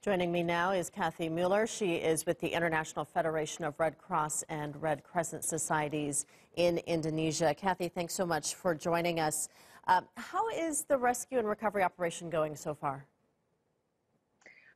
Joining me now is Kathy Mueller. She is with the International Federation of Red Cross and Red Crescent Societies in Indonesia. Kathy, thanks so much for joining us. How is the rescue and recovery operation going so far?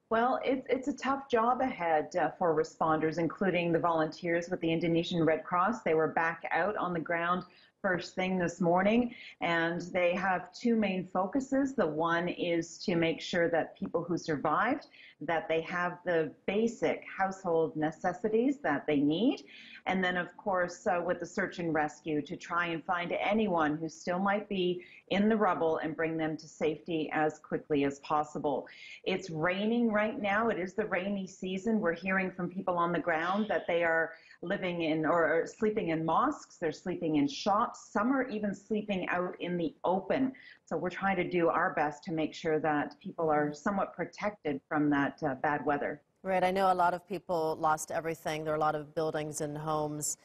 Well, it's a tough job ahead for responders, including the volunteers with the Indonesian Red Cross. They were back out on the ground first thing this morning, and they have two main focuses. The one is to make sure that people who survived, that they have the basic household necessities that they need. And then, of course, with the search and rescue, to try and find anyone who still might be in the rubble and bring them to safety as quickly as possible. It's raining right now. It is the rainy season. We're hearing from people on the ground that they are living in or sleeping in mosques. They're sleeping in shops. Some are even sleeping out in the open. So we're trying to do our best to make sure that people are somewhat protected from that bad weather. Right. I know a lot of people lost everything. There are a lot of buildings and homes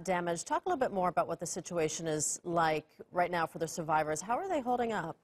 damaged. Talk a little bit more about what the situation is like right now for the survivors. How are they holding up?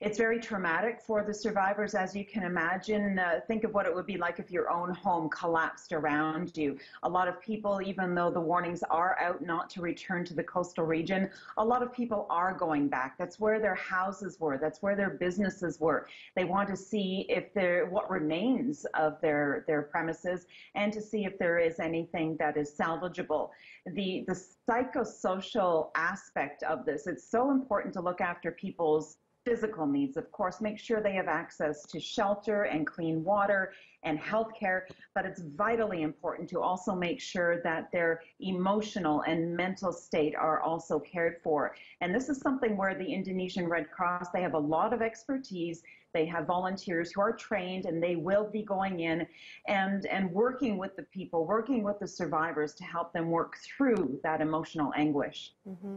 It's very traumatic for the survivors, as you can imagine. Think of what it would be like if your own home collapsed around you. A lot of people, even though the warnings are out not to return to the coastal region, a lot of people are going back. That's where their houses were. That's where their businesses were. They want to see if what remains of their premises and to see if there is anything that is salvageable. The psychosocial aspect of this, it's so important to look after people's physical needs, of course, make sure they have access to shelter and clean water and health care, but it's vitally important to also make sure that their emotional and mental state are also cared for. And this is something where the Indonesian Red Cross, they have a lot of expertise. They have volunteers who are trained, and they will be going in and working with the people, working with the survivors to help them work through that emotional anguish. Mm-hmm.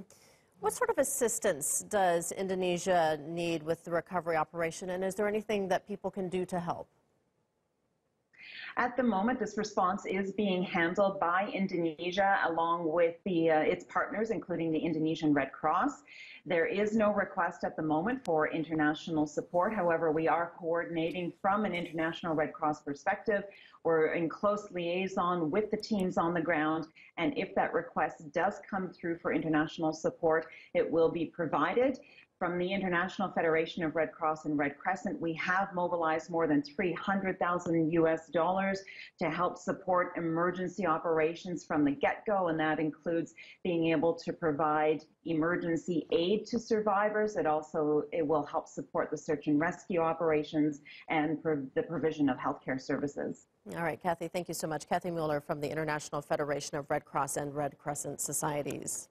What sort of assistance does Indonesia need with the recovery operation, and is there anything that people can do to help? At the moment, this response is being handled by Indonesia along with its partners, including the Indonesian Red Cross. There is no request at the moment for international support. However, we are coordinating from an International Red Cross perspective. We're in close liaison with the teams on the ground, and if that request does come through for international support, it will be provided. From the International Federation of Red Cross and Red Crescent, we have mobilized more than $300,000 to help support emergency operations from the get-go, and that includes being able to provide emergency aid to survivors. It will help support the search and rescue operations and the provision of healthcare services. All right, Kathy, thank you so much. Kathy Mueller from the International Federation of Red Cross and Red Crescent Societies.